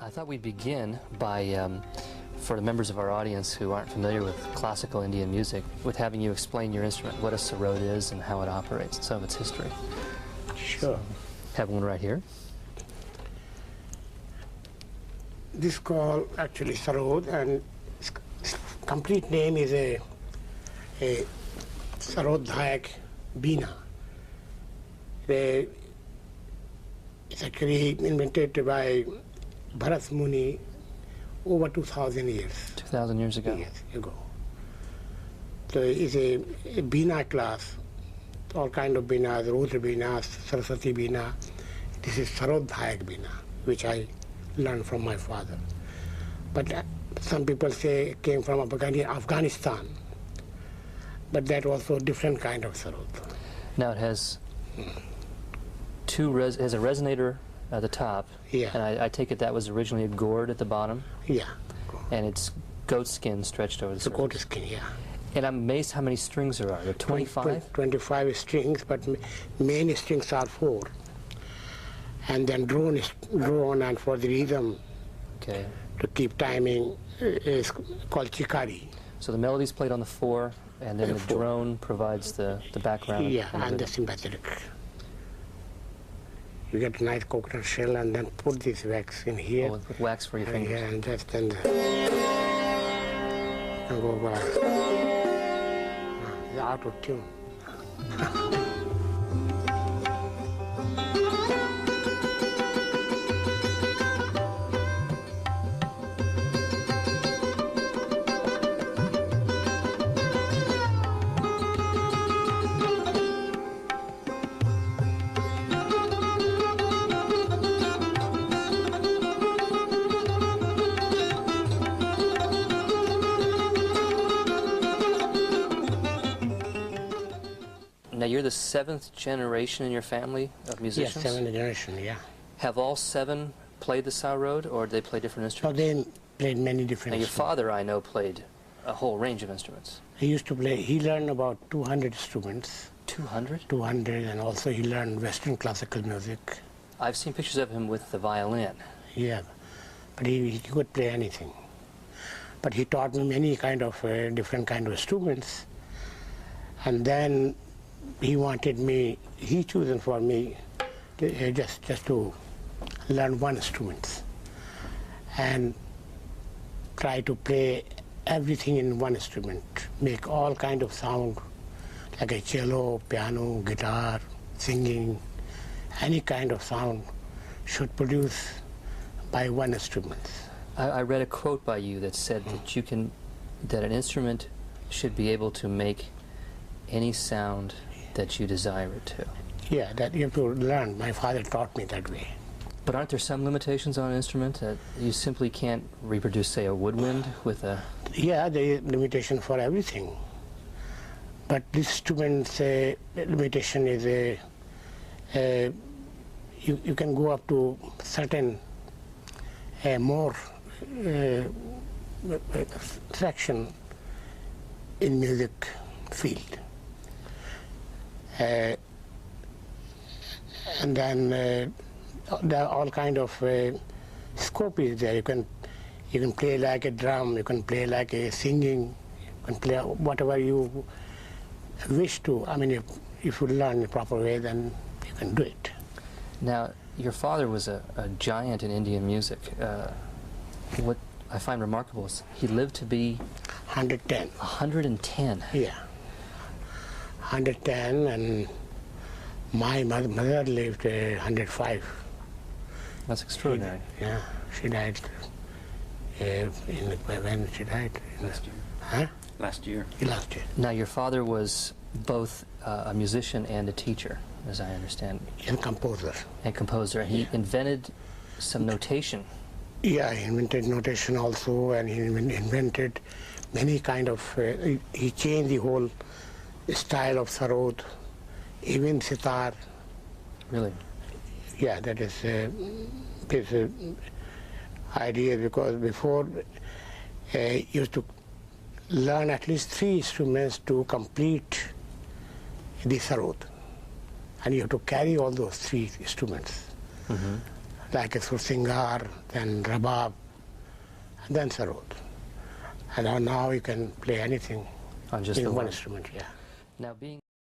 I thought we'd begin by, for the members of our audience who aren't familiar with classical Indian music, with having you explain your instrument, what a sarod is and how it operates, and some of its history. Sure. So, have one right here. This is called actually sarod, and its complete name is a sarod dhayak bina. It's actually invented by Bharat Muni over 2,000 years. 2,000 years ago. Years ago. So it's a bina class, all kind of binas, Rudra bina, Saraswati bina. This is sarod dhayak bina, which I learned from my father. But some people say it came from Afghanistan, but that was also a different kind of sarod. Now it has it has a resonator at the top, Yeah. and I take it that was originally a gourd at the bottom, Yeah. and it's goat skin stretched over the The surface. goat skin, yeah. And I'm amazed how many strings there are. There are 25? 25 strings, but main strings are 4. And then drone and for the rhythm Okay. to keep timing is called chikari. So the melody's played on the 4, and then the 4. drone provides the background. Yeah, and and the rhythm. sympathetic. You get a nice coconut shell and then put this wax in here. Oh, with wax for your And fingers. here and just then and go by. It's out of tune. Now you're the 7th generation in your family of Yes, musicians? 7th generation, yeah. Have all 7 played the sarod, or did they play different So instruments? they played many different Now your instruments. father, I know, played a whole range of instruments. He used to play, he learned about 200 instruments, 200? 200, and also he learned Western classical music. I've seen pictures of him with the violin. Yeah, but he could play anything. But he taught me many kind of different kind of instruments, and then he wanted me, he chosen for me just to learn one instrument and try to play everything in one instrument, make all kind of sound, like a cello, piano, guitar, singing, any kind of sound should produce by one instrument. I read a quote by you that said that an instrument should be able to make any sound that you desire it to. Yeah, that you have to learn. My father taught me that way. But aren't there some limitations on an instrument that you simply can't reproduce, say, a woodwind with a... Yeah, there is limitation for everything. But this instrument's limitation is you can go up to certain more section in music field. And then there are all kind of scope is there. You can play like a drum, you can play like a singing, you can play whatever you wish to. I mean, if you learn the proper way, then you can do it. Now, your father was a giant in Indian music. What I find remarkable is he lived to be... 110. 110. Yeah. 110, and my mother lived 105. That's extraordinary. Yeah, she died when she died? Last year. Huh? Last year. Last year. Now, your father was both a musician and a teacher, as I understand, And composer. and composer. He invented some notation. Yeah, he invented notation also, and he invented many kind of, he changed the whole style of sarod, even sitar. Really? Yeah, that is his idea, because before used to learn at least 3 instruments to complete the sarod. And you have to carry all those 3 instruments. like a Sursingar, then Rabab, and then Sarod. And now you can play anything On just in the one one. instrument, yeah. Now being